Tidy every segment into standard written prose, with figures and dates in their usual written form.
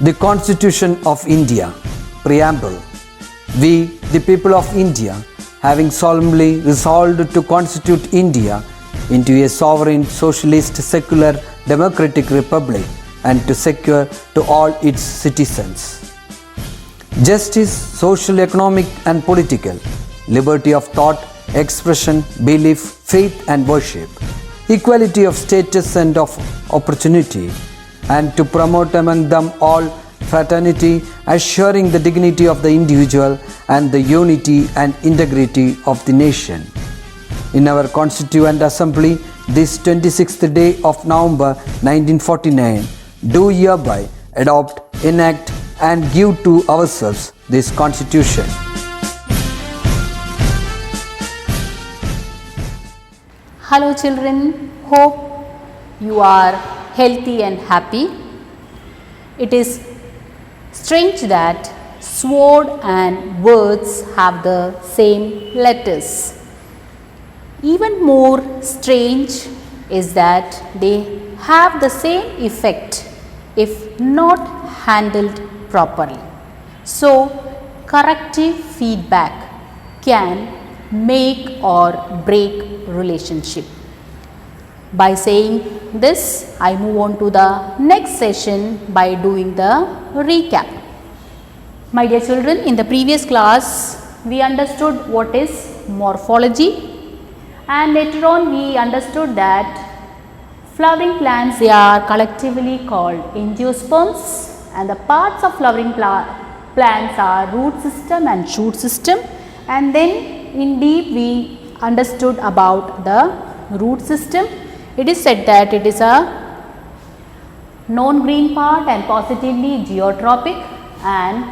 The Constitution of India, Preamble. We, the people of India, having solemnly resolved to constitute India into a sovereign, socialist, secular, democratic republic and to secure to all its citizens justice, social, economic and political, liberty of thought, expression, belief, faith and worship, equality of status and of opportunity, and to promote among them all fraternity, assuring the dignity of the individual and the unity and integrity of the nation. In our Constituent Assembly, this 26th day of November 1949, do hereby adopt, enact and give to ourselves this Constitution. Hello children, hope you are healthy and happy. It is strange that sword and words have the same letters. Even more strange is that they have the same effect if not handled properly. So, corrective feedback can make or break relationship. By saying this, I move on to the next session by doing the recap. My dear children, in the previous class, we understood what is morphology, and later on we understood that flowering plants, they are collectively called angiosperms, and the parts of flowering plants are root system and shoot system, and then in deep we understood about the root system. It is said that it is a non-green part and positively geotropic, and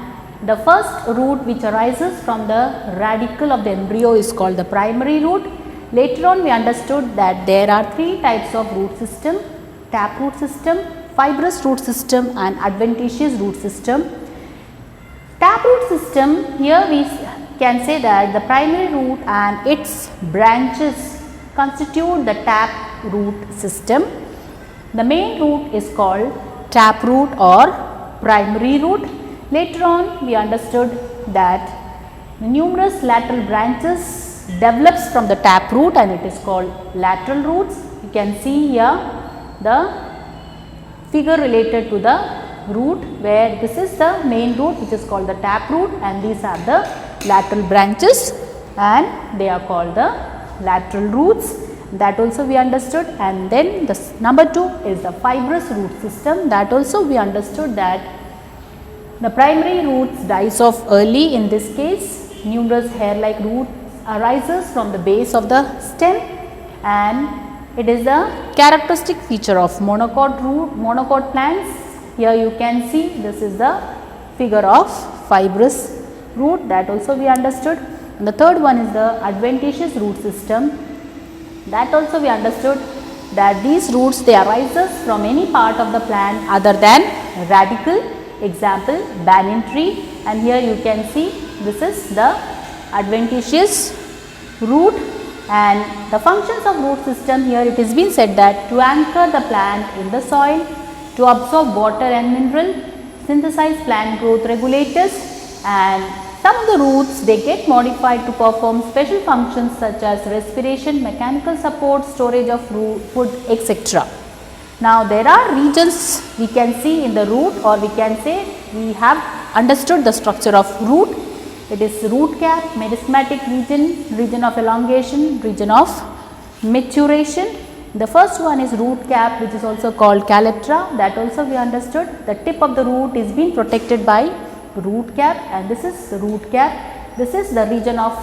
the first root which arises from the radicle of the embryo is called the primary root. Later on we understood that there are three types of root system: taproot system, fibrous root system and adventitious root system. Taproot system, here we can say that the primary root and its branches constitute the taproot system. The main root is called taproot or primary root. Later on we understood that numerous lateral branches develops from the taproot and it is called lateral roots. You can see here the figure related to the root, where this is the main root which is called the taproot, and these are the lateral branches and they are called the lateral roots. That also we understood. And then the number 2 is the fibrous root system. That also we understood that the primary roots dies off early. In this case, numerous hair-like roots arises from the base of the stem, and it is a characteristic feature of monocot plants. Here you can see this is the figure of fibrous root. That also we understood. And the third one is the adventitious root system. That also we understood that these roots, they arises from any part of the plant other than radicle. Example, banyan tree, and here you can see this is the adventitious root. And the functions of root system, here it is been said that to anchor the plant in the soil, to absorb water and mineral, synthesize plant growth regulators, and some of the roots, they get modified to perform special functions such as respiration, mechanical support, storage of food, etc. Now there are regions we can see in the root, or we can say we have understood the structure of root. It is root cap, meristematic region, region of elongation, region of maturation. The first one is root cap, which is also called calyptra. That also we understood. The tip of the root is being protected by root cap, and this is the root cap. This is the region of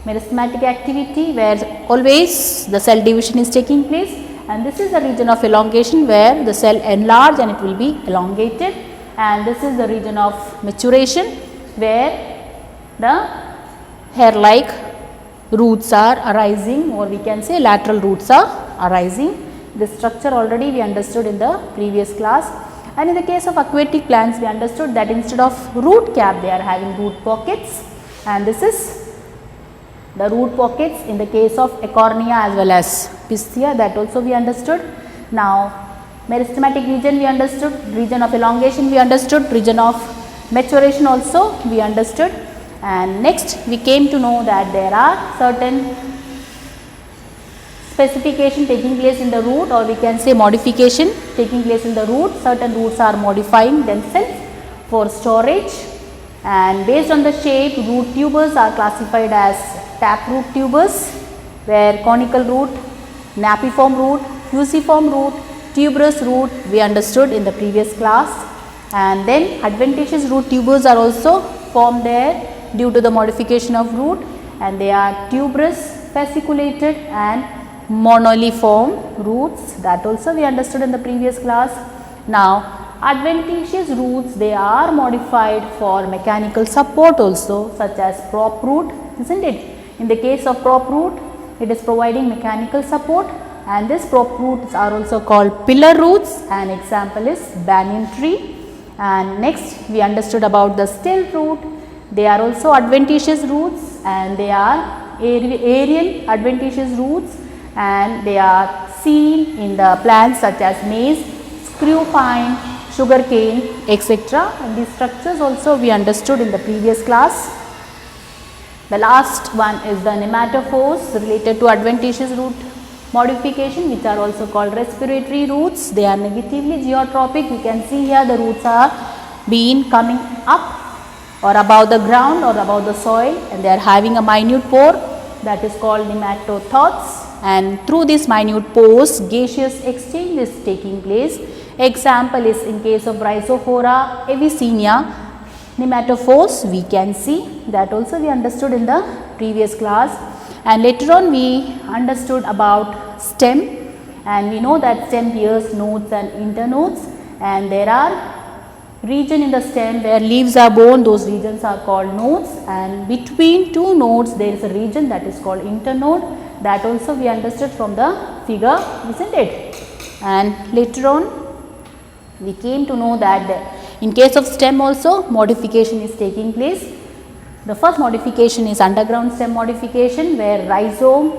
meristematic activity where always the cell division is taking place, and this is the region of elongation where the cell enlarge and it will be elongated, and this is the region of maturation where the hair-like roots are arising, or we can say lateral roots are arising. This structure already we understood in the previous class. And in the case of aquatic plants, we understood that instead of root cap, they are having root pockets, and this is the root pockets in the case of Acornia as well as Pisthia. That also we understood. Now Meristematic region we understood, region of elongation we understood, region of maturation also we understood, and next we came to know that there are certain specification taking place in the root, or we can say modification taking place in the root. Certain roots are modifying themselves for storage, and based on the shape, root tubers are classified as taproot tubers, where conical root, napiform root, fusiform root, tuberous root we understood in the previous class, and then adventitious root tubers are also formed there due to the modification of root, and they are tuberous, fasciculated and monoliform roots, that also we understood in the previous class. Now adventitious roots, they are modified for mechanical support also, such as prop root, isn't it? In the case of prop root, it is providing mechanical support, and these prop roots are also called pillar roots. An example is banyan tree. And next we understood about the still root. They are also adventitious roots, and they are aerial adventitious roots, and they are seen in the plants such as maize, screw pine, sugar cane, etc. And these structures also we understood in the previous class. The last one is the nematophores related to adventitious root modification, which are also called respiratory roots. They are negatively geotropic. You can see here the roots are being coming up or above the ground or above the soil, and they are having a minute pore that is called nematothods, and through these minute pores gaseous exchange is taking place. Example is in case of Rhizophora avicennia nematophores, we can see that also we understood in the previous class. And later on we understood about stem, and we know that stem bears nodes and internodes, and there are region in the stem where leaves are borne, those regions are called nodes, and between two nodes there is a region that is called internode, that also we understood from the figure, isn't it? And later on we came to know that in case of stem also modification is taking place. The first modification is underground stem modification, where rhizome,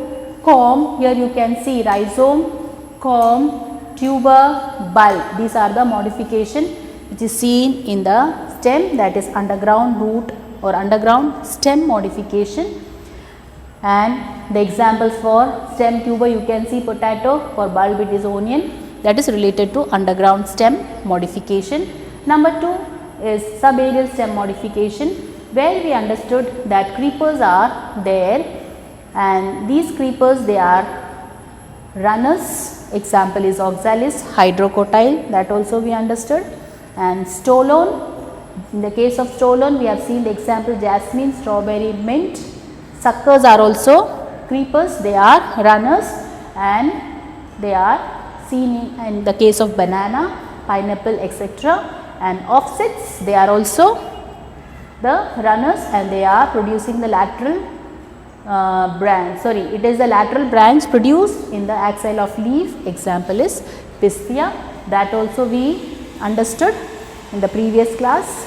corm, here you can see rhizome, corm, tuber, bulb, these are the modification which is seen in the stem, that is underground root or underground stem modification. And the examples for stem tuber, you can see potato, for bulb it is onion, that is related to underground stem modification. Number 2 is subaerial stem modification, where we understood that creepers are there, and these creepers, they are runners. Example is oxalis, hydrocotyle, that also we understood. And stolon, in the case of stolon we have seen the example jasmine, strawberry, mint. Suckers are also creepers, they are runners, and they are seen in the case of banana, pineapple, etc. And offsets, they are also the runners, and they are producing the lateral branch, it is the lateral branch produced in the axil of leaf. Example is pistia, that also we understood in the previous class.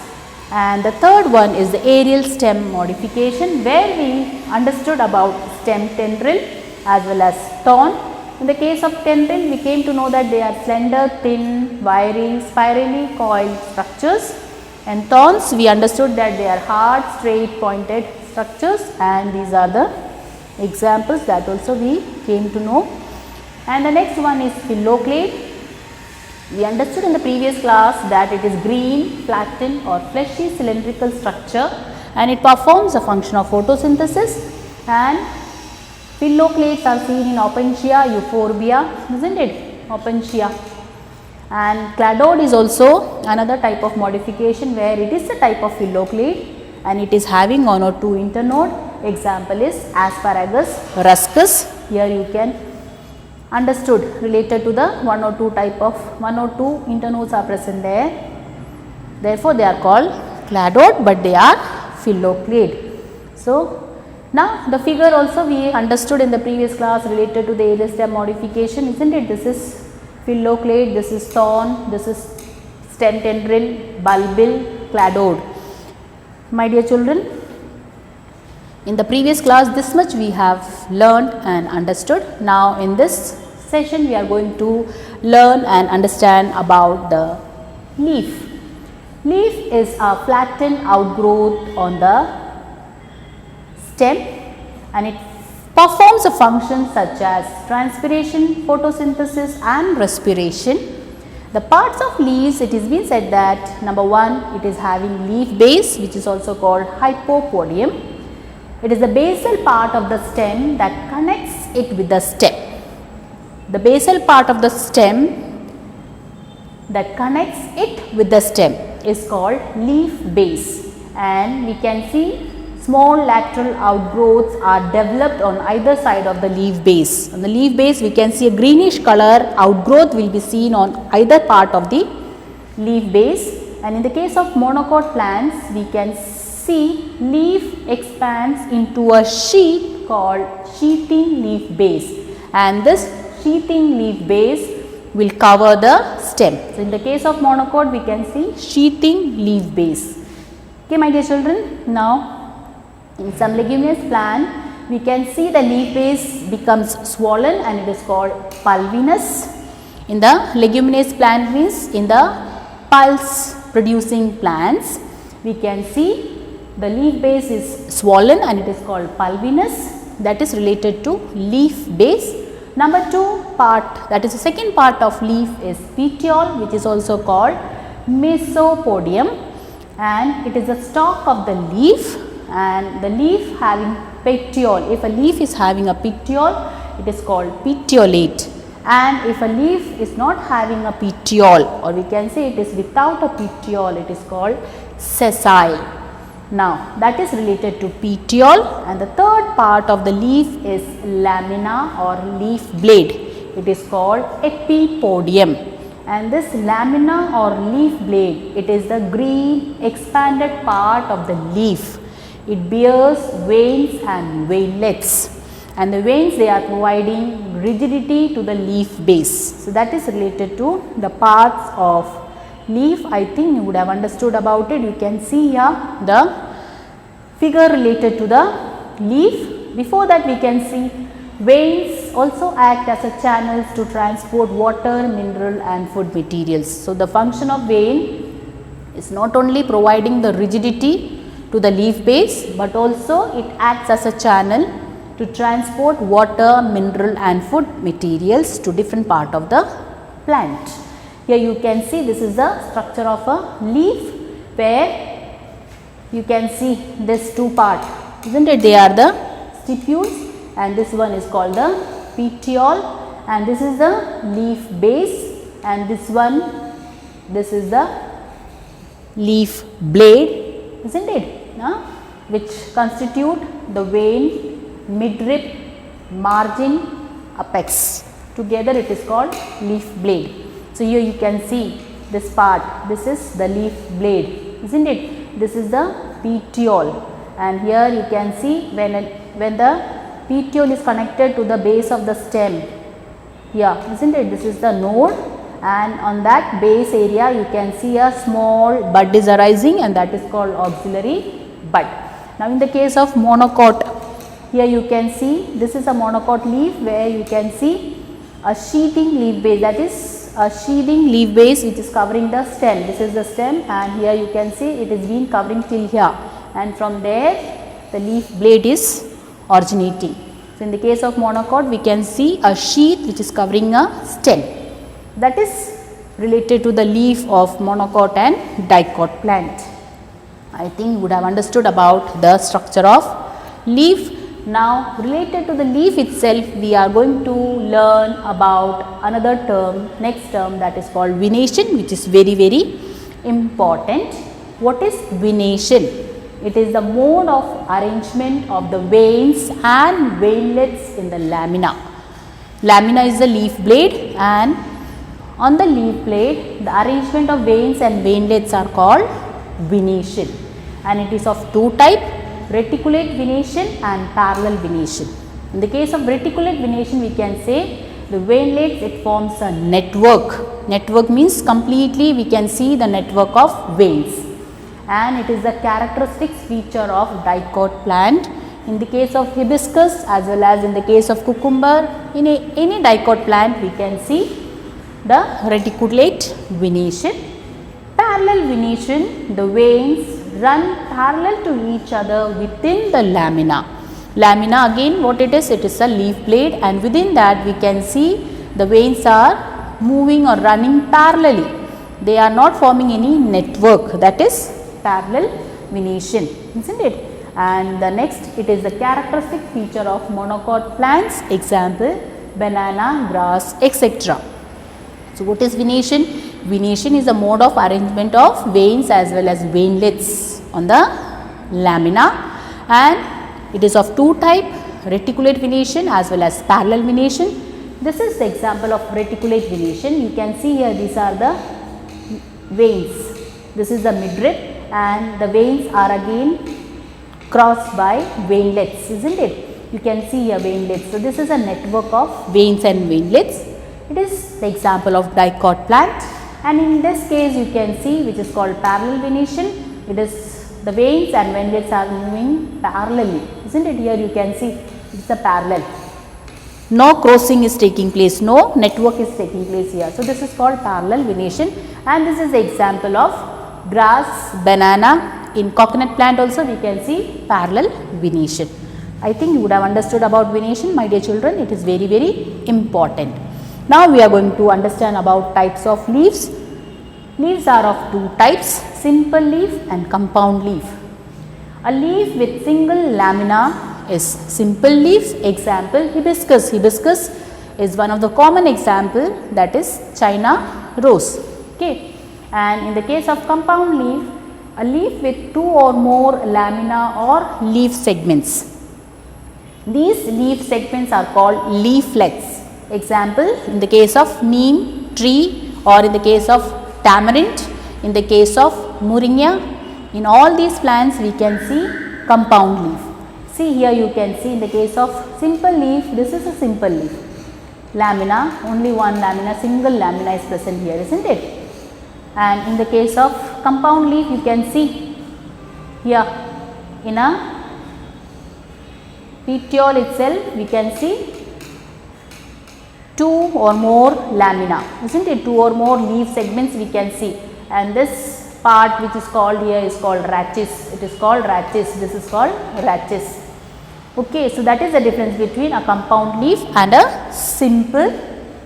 And the third one is the aerial stem modification, where we understood about stem tendril as well as thorn. In the case of tendril, we came to know that they are slender, thin, wiry, spirally coiled structures, and thorns we understood that they are hard, straight, pointed structures, and these are the examples that also we came to know. And the next one is phylloclade. We understood in the previous class that it is green, flattened or fleshy cylindrical structure, and it performs a function of photosynthesis, and phylloclades are seen in Opuntia, Euphorbia, isn't it? Opuntia. And cladode is also another type of modification, where it is a type of phylloclade and it is having one or two internode. Example is asparagus ruscus. Here you can understood related to the one or two internodes are present there. Therefore, they are called cladode, but they are phylloclade. So, now the figure also we understood in the previous class related to the aerial stem modification, isn't it? This is phylloclade, this is thorn, this is stem tendril, bulbil, cladode. My dear children, in the previous class this much we have learned and understood. Now in this session we are going to learn and understand about the leaf. Leaf is a flattened outgrowth on the stem and it performs a function such as transpiration, photosynthesis and respiration. The parts of leaves, it is been said that number 1, it is having leaf base which is also called hypopodium. It is the basal part of the stem that connects it with the stem. The basal part of the stem that connects it with the stem is called leaf base, and we can see small lateral outgrowths are developed on either side of the leaf base. On the leaf base we can see a greenish color outgrowth will be seen on either part of the leaf base, and in the case of monocot plants we can see leaf expands into a sheath called sheathing leaf base, and this sheathing leaf base will cover the stem. So, in the case of monocot we can see sheathing leaf base. Okay, my dear children, now in some leguminous plant we can see the leaf base becomes swollen and it is called pulvinous. In the leguminous plant means in the pulse producing plants we can see the leaf base is swollen and it is called pulvinous, that is related to leaf base. Number 2 part, that is the second part of leaf, is petiole, which is also called mesopodium, and it is the stalk of the leaf, and the leaf having petiole. If a leaf is having a petiole, it is called petiolate, and if a leaf is not having a petiole, or we can say it is without a petiole, it is called sessile. Now, that is related to petiole, and the third part of the leaf is lamina or leaf blade. It is called epipodium, and this lamina or leaf blade, it is the green expanded part of the leaf. It bears veins and veinlets, and the veins, they are providing rigidity to the leaf base. So, that is related to the parts of leaf. I think you would have understood about it. You can see here the figure related to the leaf. Before that we can see veins also act as a channels to transport water, mineral and food materials. So, the function of vein is not only providing the rigidity to the leaf base, but also it acts as a channel to transport water, mineral and food materials to different part of the plant. Here you can see this is the structure of a leaf, where you can see this two part, isn't it? They are the stipules, and this one is called the petiole, and this is the leaf base, and this one, this is the leaf blade, isn't it? Which constitute the vein, midrib, margin, apex. Together it is called leaf blade. So, here you can see this part, this is the leaf blade, isn't it? This is the petiole, and here you can see when the petiole is connected to the base of the stem, here, isn't it? This is the node, and on that base area you can see a small bud is arising, and that is called auxiliary bud. Now, in the case of monocot, here you can see this is a monocot leaf where you can see a sheathing leaf base, that is a sheathing leaf base which is covering the stem. This is the stem, and here you can see it is been covering till here, and from there the leaf blade is originating. So, in the case of monocot we can see a sheath which is covering a stem, that is related to the leaf of monocot and dicot plant. I think you would have understood about the structure of leaf. Now, related to the leaf itself, we are going to learn about another term, next term, that is called venation, which is very, very important. What is venation? It is the mode of arrangement of the veins and veinlets in the lamina. Lamina is the leaf blade, and on the leaf blade, the arrangement of veins and veinlets are called venation, and it is of two types: reticulate venation and parallel venation. In the case of reticulate venation, we can say the veinlets, it forms a network. Network means completely we can see the network of veins, and it is the characteristic feature of dicot plant. In the case of hibiscus as well as in the case of cucumber, in any dicot plant we can see the reticulate venation. Parallel venation, the veins run parallel to each other within the lamina. Lamina again what it is? It is a leaf blade, and within that we can see the veins are moving or running parallelly. They are not forming any network, that is parallel venation, isn't it? And the next, it is the characteristic feature of monocot plants, example banana, grass, etc. So, what is venation? Venation is a mode of arrangement of veins as well as veinlets on the lamina, and it is of two type, reticulate venation as well as parallel venation. This is the example of reticulate venation. You can see here these are the veins. This is the midrib, and the veins are again crossed by veinlets, isn't it? You can see here veinlets. So, this is a network of veins and veinlets. It is the example of dicot plant, and in this case you can see which is called parallel venation. It is the veins and veinlets are moving parallelly, isn't it? Here you can see it is a parallel. No crossing is taking place, no network is taking place here. So, this is called parallel venation, and this is the example of grass, banana. In coconut plant also we can see parallel venation. I think you would have understood about venation, my dear children. It is very, very important. Now, we are going to understand about types of leaves. Leaves are of two types, simple leaf and compound leaf. A leaf with single lamina is simple leaves, example hibiscus. Hibiscus is one of the common example, that is China rose. Okay. And in the case of compound leaf, a leaf with two or more lamina or leaf segments. These leaf segments are called leaflets. Example, in the case of neem tree, or in the case of tamarind, in the case of moringa, in all these plants we can see compound leaf. See here you can see in the case of simple leaf, this is a simple leaf. Lamina, only one lamina, single lamina is present here, isn't it? And in the case of compound leaf you can see here in a petiole itself we can see two or more lamina, isn't it? Two or more leaf segments we can see, and this part which is called here is called rachis. It is called rachis. This is called rachis. Okay, so that is the difference between a compound leaf and a simple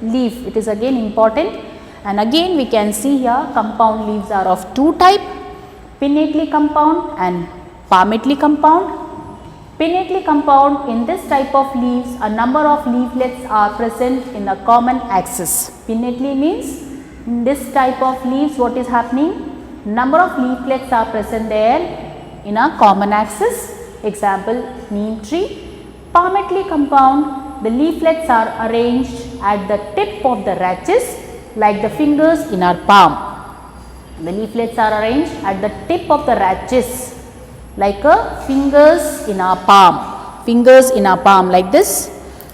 leaf. It is again important, and again we can see here compound leaves are of two type, pinnately compound and palmately compound. Pinnately compound, in this type of leaves a number of leaflets are present in a common axis. Pinnately means in this type of leaves what is happening? Number of leaflets are present there in a common axis, example neem tree. Palmately compound, the leaflets are arranged at the tip of the rachis like the fingers in our palm. The leaflets are arranged at the tip of the rachis like a fingers in our palm, like this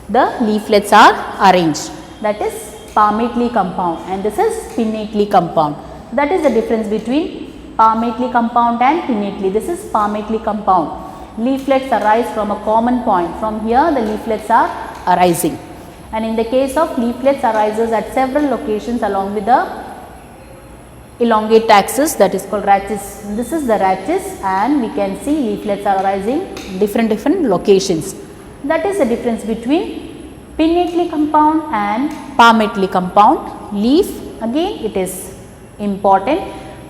the leaflets are arranged. That is palmately compound, and this is pinnately compound. That is the difference between palmately compound and pinnately. This is palmately compound. Leaflets arise from a common point. From here the leaflets are arising, and in the case of leaflets arises at several locations along with the elongate axis, that is called rachis. This is the rachis, and we can see leaflets are arising different locations. That is the difference between pinnately compound and palmately compound leaf. Again it is important.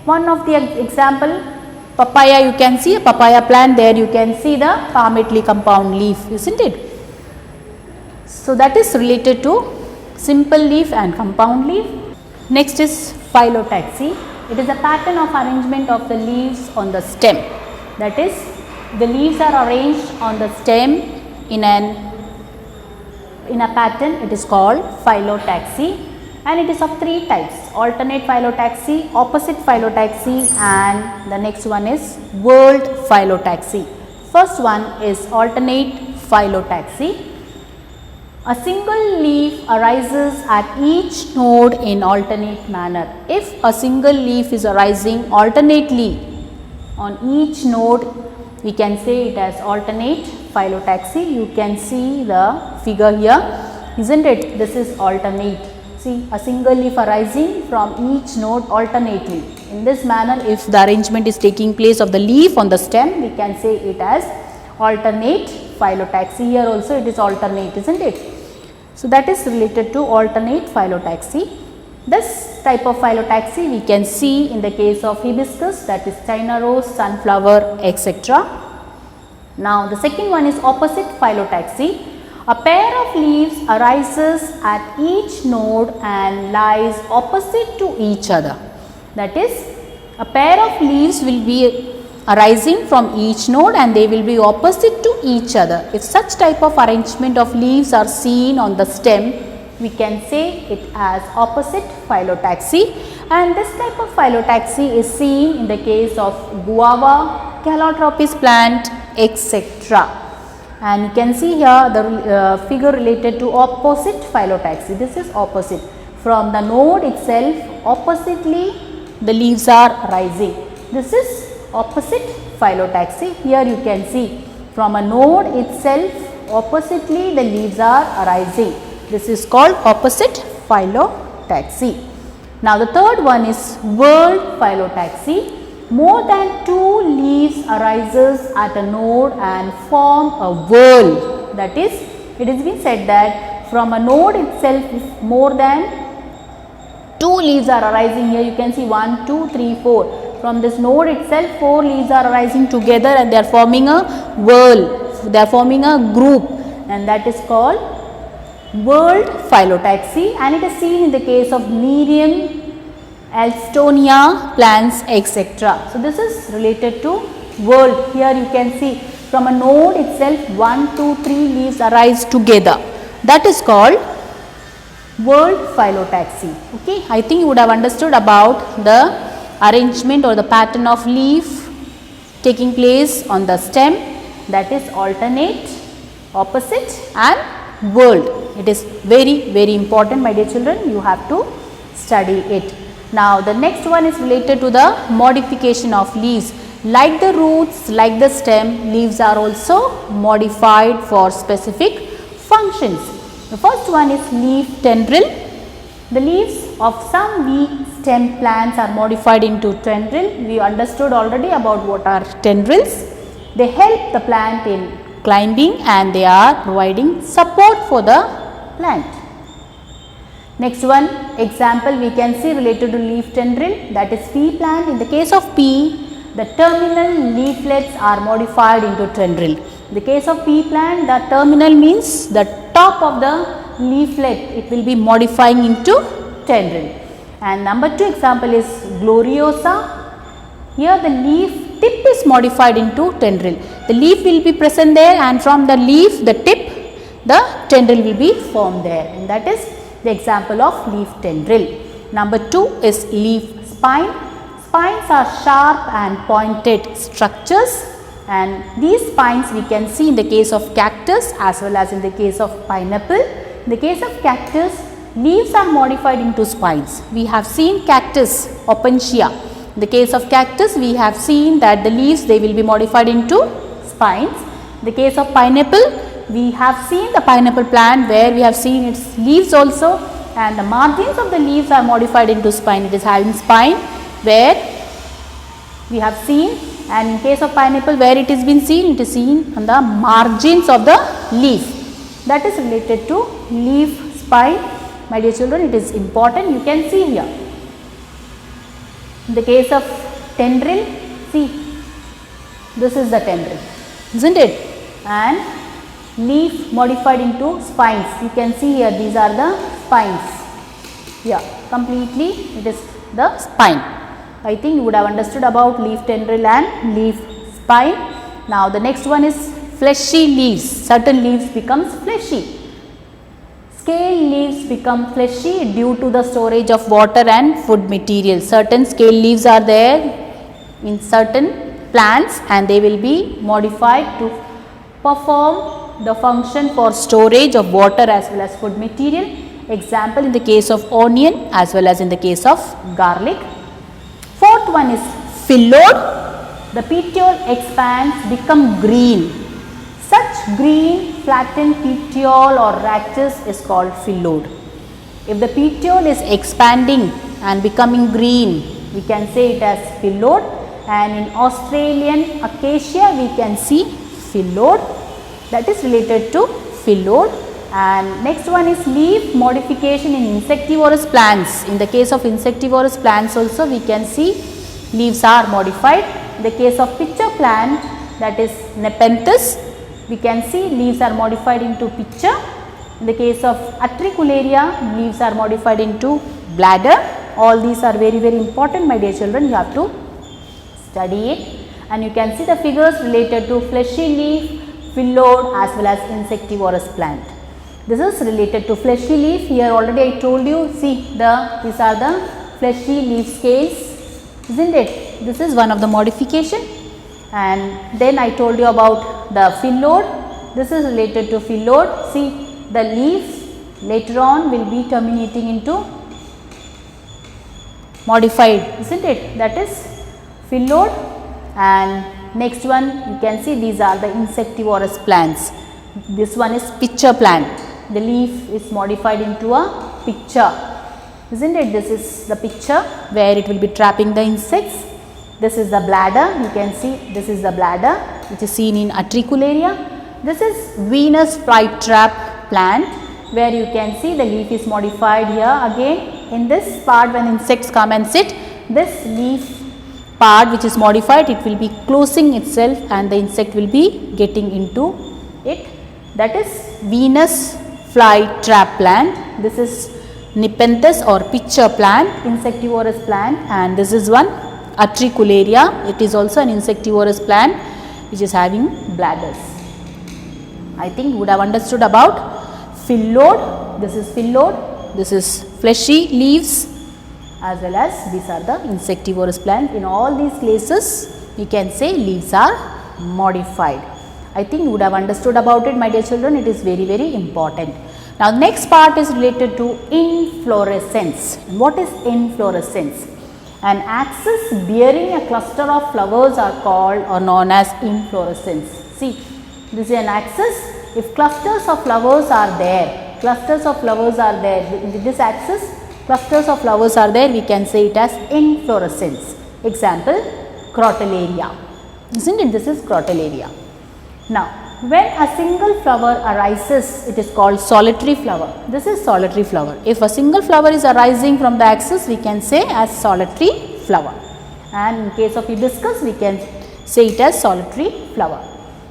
One of the example, papaya, you can see a papaya plant, there you can see the palmately compound leaf, isn't it? So, that is related to simple leaf and compound leaf. Next is phyllotaxy. It is a pattern of arrangement of the leaves on the stem. That is, the leaves are arranged on the stem in a pattern. It is called phyllotaxy, and it is of three types: alternate phyllotaxy, opposite phyllotaxy, and the next one is whorled phyllotaxy. First one is alternate phyllotaxy. A single leaf arises at each node in alternate manner. If a single leaf is arising alternately on each node, we can say it as alternate phyllotaxy. You can see the figure here, isn't it? This is alternate. See, a single leaf arising from each node alternately. In this manner, if the arrangement is taking place of the leaf on the stem, we can say it as alternate phyllotaxy. Here also it is alternate, isn't it? So, that is related to alternate phyllotaxy. This type of phyllotaxy we can see in the case of hibiscus, that is China rose, sunflower, etc. Now, the second one is opposite phyllotaxy. A pair of leaves arises at each node and lies opposite to each other. That is, a pair of leaves will be arising from each node and they will be opposite to each other. If such type of arrangement of leaves are seen on the stem, we can say it as opposite phyllotaxy, and this type of phyllotaxy is seen in the case of guava, calotropis plant, etc. And you can see here the figure related to opposite phyllotaxy. This is opposite. From the node itself, oppositely the leaves are rising. This is opposite phyllotaxy. Here you can see from a node itself, oppositely the leaves are arising. This is called opposite phyllotaxy. Now, the third one is whorled phyllotaxy. More than two leaves arises at a node and form a whorl. That is, it has been said that from a node itself, if more than two leaves are arising, here you can see 1, 2, 3, 4. From this node itself, 4 leaves are arising together and they are forming a whorl. They are forming a group, and that is called whorled phyllotaxy, and it is seen in the case of Nereum, Alstonia plants, etc. So, this is related to whorled. Here you can see from a node itself 1, 2, 3 leaves arise together. That is called whorled phyllotaxy. Okay, I think you would have understood about the arrangement or the pattern of leaf taking place on the stem, that is alternate, opposite and whorled. It is very important, my dear children, you have to study it. Now, the next one is related to the modification of leaves. Like the roots, like the stem, leaves are also modified for specific functions. The first one is leaf tendril. The leaves of some weak stem plants are modified into tendril. We understood already about what are tendrils. They help the plant in climbing and they are providing support for the plant. Next one example we can see related to leaf tendril, that is pea plant. In the case of pea, the terminal leaflets are modified into tendril. In the case of pea plant, the terminal means the top of the leaflet, it will be modifying into tendril. And number 2 example is gloriosa. Here the leaf tip is modified into tendril. The leaf will be present there and from the leaf, the tip, the tendril will be formed there, and that is the example of leaf tendril. Number 2 is leaf spine. Spines are sharp and pointed structures, and these spines we can see in the case of cactus as well as in the case of pineapple. In the case of cactus, leaves are modified into spines. We have seen cactus, opuntia. In the case of cactus, we have seen that the leaves, they will be modified into spines. In the case of pineapple, we have seen the pineapple plant where we have seen its leaves also, and the margins of the leaves are modified into spine. It is having spine where we have seen, and in case of pineapple where it is been seen, it is seen on the margins of the leaf. That is related to leaf spine. My dear children, it is important, you can see here. In the case of tendril, see, this is the tendril, isn't it? And leaf modified into spines. You can see here, these are the spines. Here, completely it is the spine. I think you would have understood about leaf tendril and leaf spine. Now, the next one is fleshy leaves. Certain leaves becomes fleshy. Scale leaves become fleshy due to the storage of water and food material. Certain scale leaves are there in certain plants and they will be modified to perform the function for storage of water as well as food material. Example in the case of onion as well as in the case of garlic. Fourth one is phyllodes. The petiole expands, become green. Such green flattened petiole or rachis is called phyllodes. If the petiole is expanding and becoming green, we can say it as phyllodes, and in Australian acacia we can see phyllodes, that is related to phyllodes. And next one is leaf modification in insectivorous plants. In the case of insectivorous plants also we can see leaves are modified. In the case of pitcher plant, that is Nepenthes, we can see leaves are modified into pitcher. In the case of Atricularia, leaves are modified into bladder. All these are very important, my dear children, you have to study it. And you can see the figures related to fleshy leaf, phyllodes as well as insectivorous plant. This is related to fleshy leaf. Here already I told you, see these are the fleshy leaf scales, isn't it? This is one of the modification. And then I told you about the phyllodes. This is related to phyllodes. See, the leaf later on will be terminating into modified, isn't it? That is phyllodes. And next one you can see these are the insectivorous plants. This one is pitcher plant. The leaf is modified into a pitcher, isn't it? This is the pitcher where it will be trapping the insects. This is the bladder, you can see this is the bladder which is seen in Atricularia. This is Venus flytrap plant where you can see the leaf is modified here. Again in this part, when insects come and sit, this leaf part which is modified, it will be closing itself and the insect will be getting into it. That is Venus flytrap plant. This is Nepenthes or pitcher plant, insectivorous plant, and this is one Atricularia. It is also an insectivorous plant which is having bladders. I think you would have understood about phyllodes. This is phyllodes, this is fleshy leaves, as well as these are the insectivorous plants. In all these cases we can say leaves are modified. I think you would have understood about it, my dear children. It is very important. Now next part is related to inflorescence. And what is inflorescence? An axis bearing a cluster of flowers are called or known as inflorescence. See, this is an axis. If clusters of flowers are there, in this axis clusters of flowers are there, we can say it as inflorescence. Example, Crotalaria, isn't it? This is Crotalaria. Now, when a single flower arises, it is called solitary flower. This is solitary flower. If a single flower is arising from the axis, we can say as solitary flower. And in case of hibiscus, we can say it as solitary flower.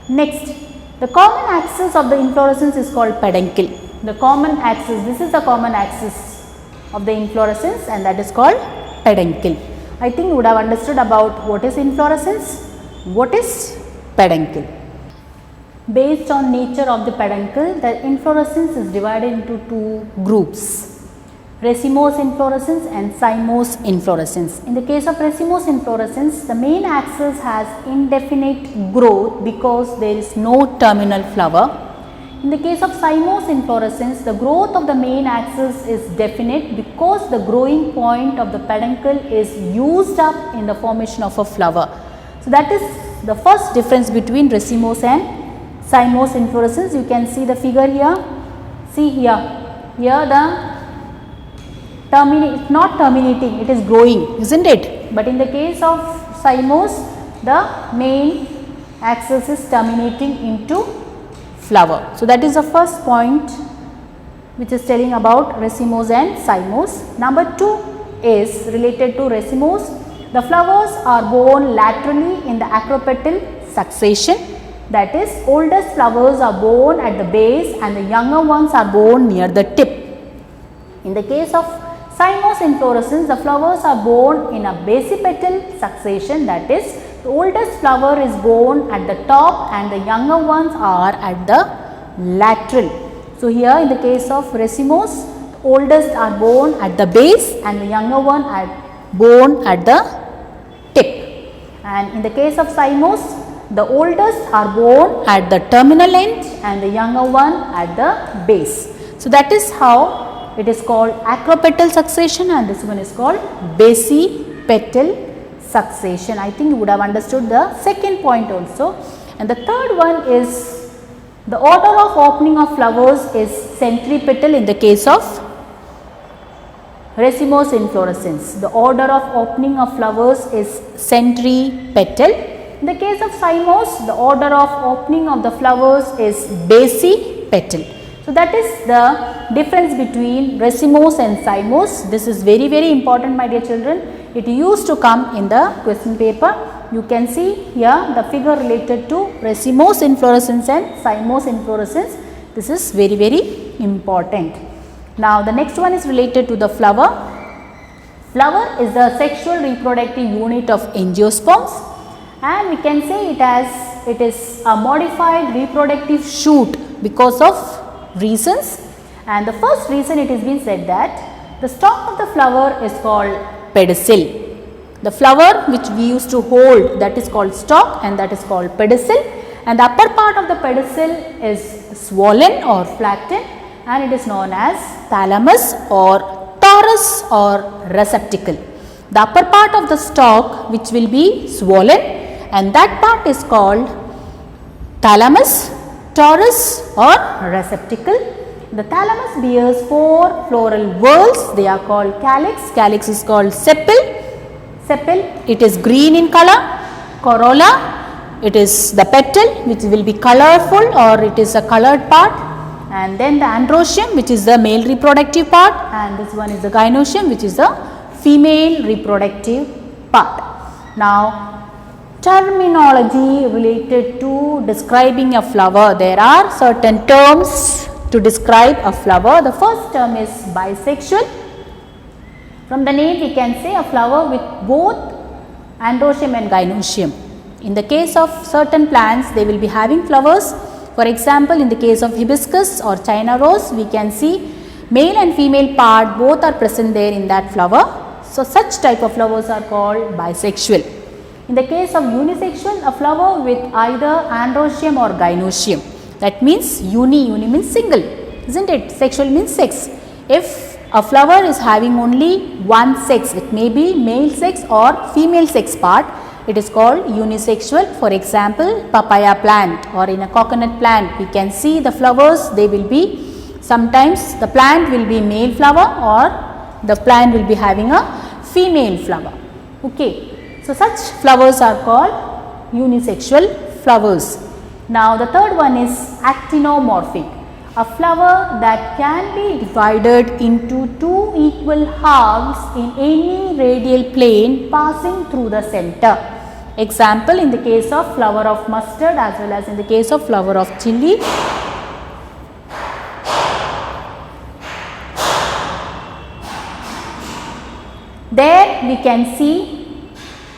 Next, the common axis of the inflorescence is called peduncle. The common axis, this is the common axis of the inflorescence, and that is called peduncle. I think you would have understood about what is inflorescence, what is peduncle. Based on nature of the peduncle, the inflorescence is divided into two groups, racemose inflorescence and cymose inflorescence. In the case of racemose inflorescence, the main axis has indefinite growth because there is no terminal flower. In the case of cymose inflorescence, the growth of the main axis is definite because the growing point of the peduncle is used up in the formation of a flower. So that is the first difference between racemose and cymose inflorescence. You can see the figure here. See here the it's not terminating, it is growing, isn't it? But in the case of cymose, the main axis is terminating into flower. So that is the first point which is telling about racemose and cymose. Number 2 is related to racemose. The flowers are borne laterally in the acropetal succession. That is, oldest flowers are borne at the base and the younger ones are borne near the tip. In the case of cymose inflorescence, the flowers are borne in a basipetal succession. That is, the oldest flower is borne at the top and the younger ones are at the lateral. So here in the case of racemose, the oldest are borne at the base and the younger one are borne at the tip. And in the case of cymose, the oldest are borne at the terminal end and the younger one at the base. So that is how it is called acropetal succession, and this one is called basipetal succession. I think you would have understood the second point also. And the third one is The order of opening of flowers is centripetal in the case of racemose inflorescence. The order of opening of flowers is centripetal. In the case of cymose, the order of opening of the flowers is basipetal. So, that is the difference between racemose and cymose. This is very, very important, my dear children. It used to come in the question paper. You can see here the figure related to racemose inflorescence and cymose inflorescence. This is very, very important. Now, the next one is related to the flower. Flower is the sexual reproductive unit of angiosperms, and we can say it is a modified reproductive shoot because of reasons. And the first reason, it has been said that the stalk of the flower is called pedicel. The flower which we used to hold, that is called stalk, and that is called pedicel, and the upper part of the pedicel is swollen or flattened, and it is known as thalamus or torus or receptacle. The upper part of the stalk which will be swollen, and that part is called thalamus, torus or receptacle. The thalamus bears 4 floral whorls. They are called calyx. Calyx is called sepal. Sepal, it is green in color. Corolla, it is the petal which will be colorful, or it is a colored part. And then the androecium, which is the male reproductive part, and this one is the gynoecium, which is the female reproductive part. Now, terminology related to describing a flower. There are certain terms to describe a flower. The first term is bisexual. From the name we can say a flower with both androecium and gynoecium. In the case of certain plants, they will be having flowers. For example, in the case of hibiscus or China rose, we can see male and female part both are present there in that flower. So, such type of flowers are called bisexual. In the case of unisexual, a flower with either androecium or gynoecium. That means uni means single, isn't it? Sexual means sex. If a flower is having only one sex, it may be male sex or female sex part, it is called unisexual. For example, papaya plant or in a coconut plant, we can see the flowers, they will be, sometimes the plant will be male flower or the plant will be having a female flower. Okay. So, such flowers are called unisexual flowers. Now, the third one is actinomorphic. A flower that can be divided into 2 equal halves in any radial plane passing through the center. Example, in the case of flower of mustard as well as in the case of flower of chilli. There we can see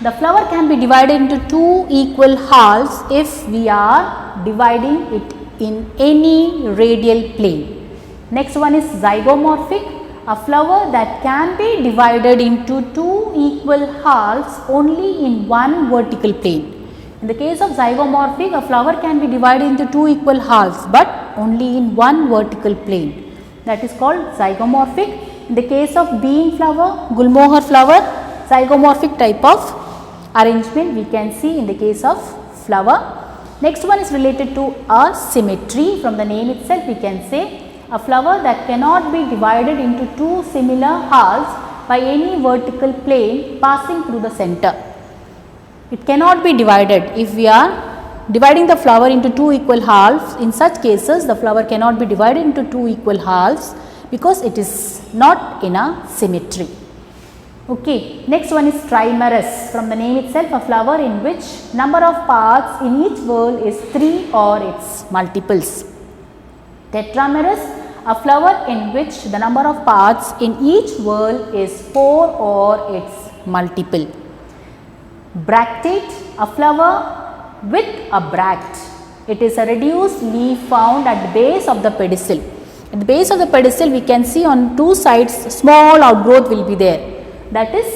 the flower can be divided into 2 equal halves if we are dividing it in any radial plane. Next one is zygomorphic, a flower that can be divided into 2 equal halves only in one vertical plane. In the case of zygomorphic, a flower can be divided into 2 equal halves but only in one vertical plane. That is called zygomorphic. In the case of bean flower, gulmohar flower, zygomorphic type of arrangement we can see in the case of flower. Next one is related to a symmetry. From the name itself we can say a flower that cannot be divided into 2 similar halves by any vertical plane passing through the center. It cannot be divided. If we are dividing the flower into 2 equal halves, in such cases the flower cannot be divided into 2 equal halves because it is not in a symmetry. Okay. Next one is trimerous. From the name itself, a flower in which number of parts in each whorl is 3 or its multiples. Tetramerous, a flower in which the number of parts in each whorl is 4 or its multiple. Bractate, a flower with a bract. It is a reduced leaf found at the base of the pedicel. At the base of the pedicel we can see on 2 sides small outgrowth will be there. That is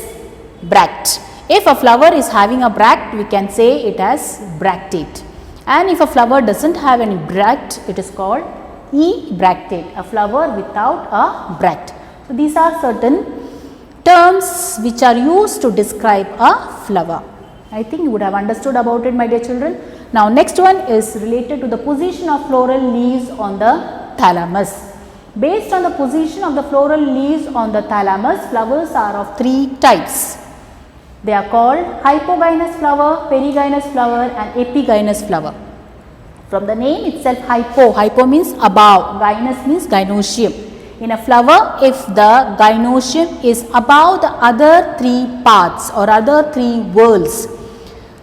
bract. If a flower is having a bract, we can say it has bractate. And if a flower does not have any bract, it is called ebractate, a flower without a bract. So, these are certain terms which are used to describe a flower. I think you would have understood about it, my dear children. Now next one is related to the position of floral leaves on the thalamus. Based on the position of the floral leaves on the thalamus, flowers are of three types. They are called hypogynous flower, perigynous flower and epigynous flower. From the name itself, hypo means above, gynous means gynoecium. In a flower, if the gynoecium is above the other three parts or other three whorls,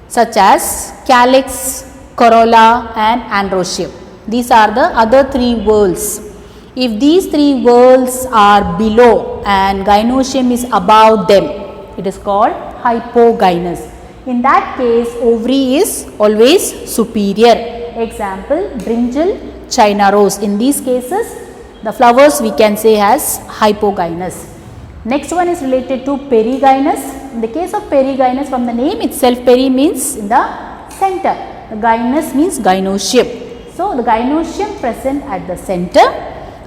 such as calyx, corolla and androecium. These are the other three whorls. If these three whorls are below and gynoecium is above them, it is called hypogynous. In that case, ovary is always superior. Example, brinjal, China rose. In these cases, the flowers we can say as hypogynous. Next one is related to perigynous. In the case of perigynous, from the name itself, peri means in the center. The gynous means gynoecium. So, the gynoecium present at the center.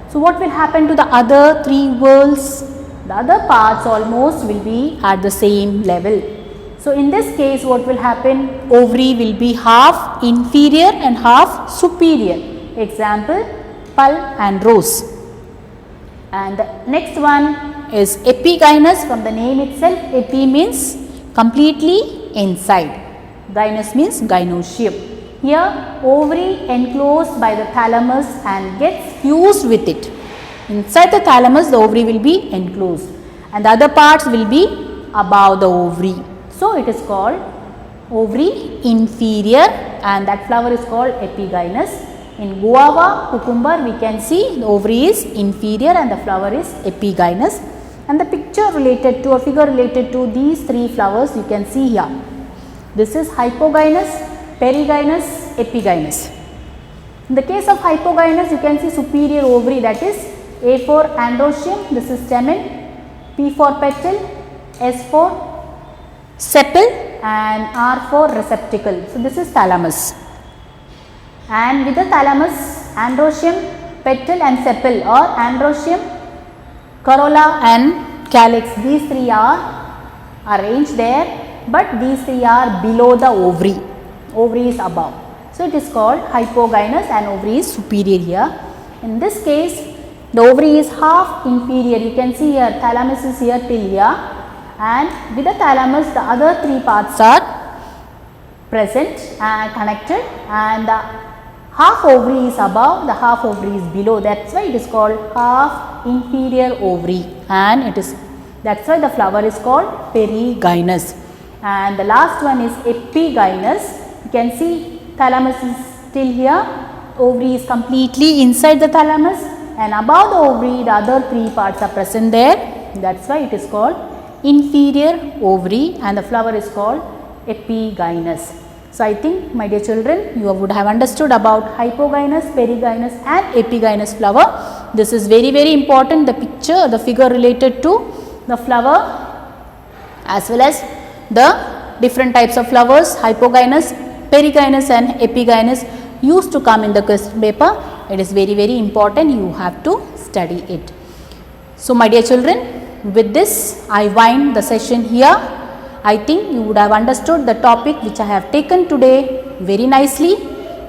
So, what will happen to the other three whorls? The other parts almost will be at the same level. So, in this case what will happen? Ovary will be half inferior and half superior. Example, pearl and rose. And the next one is epigynous. From the name itself, epi means completely inside. Gynous means gynoecium. Here ovary enclosed by the thalamus and gets fused with it. Inside the thalamus the ovary will be enclosed and the other parts will be above the ovary. So, it is called ovary inferior and that flower is called epigynous. In guava, cucumber we can see the ovary is inferior and the flower is epigynous. And the picture related to or figure related to these three flowers you can see here. This is hypogynous, perigynous, epigynous. In the case of hypogynous you can see superior ovary, that is A for androecium, this is stamen, P for petal, S for sepal and R for receptacle. So, this is thalamus. And with the thalamus, androecium, petal and sepal or androecium, corolla and calyx, these three are arranged there, but these three are below the ovary. Ovary is above. So, it is called hypogynous and ovary is superior here. In this case, the ovary is half inferior. You can see here thalamus is here till here. And with the thalamus the other three parts are present and connected and the half ovary is above, the half ovary is below. That is why it is called half inferior ovary and that is why the flower is called perigynous. And the last one is epigynous. You can see thalamus is still here, ovary is completely inside the thalamus and above the ovary the other three parts are present there. That is why it is called inferior ovary and the flower is called epigynous. So, I think my dear children you would have understood about hypogynous, perigynous and epigynous flower. This is very important, the picture, the figure related to the flower as well as the different types of flowers, hypogynous, perigynous and epigynous used to come in the question paper. It is very important, you have to study it. So, my dear children, with this I wind the session here. I think you would have understood the topic which I have taken today very nicely.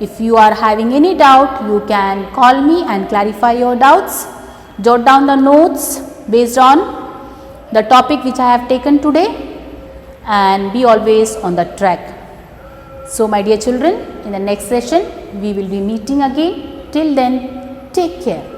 If you are having any doubt, you can call me and clarify your doubts. Jot down the notes based on the topic which I have taken today and be always on the track. So, my dear children, in the next session we will be meeting again. Till then, take care.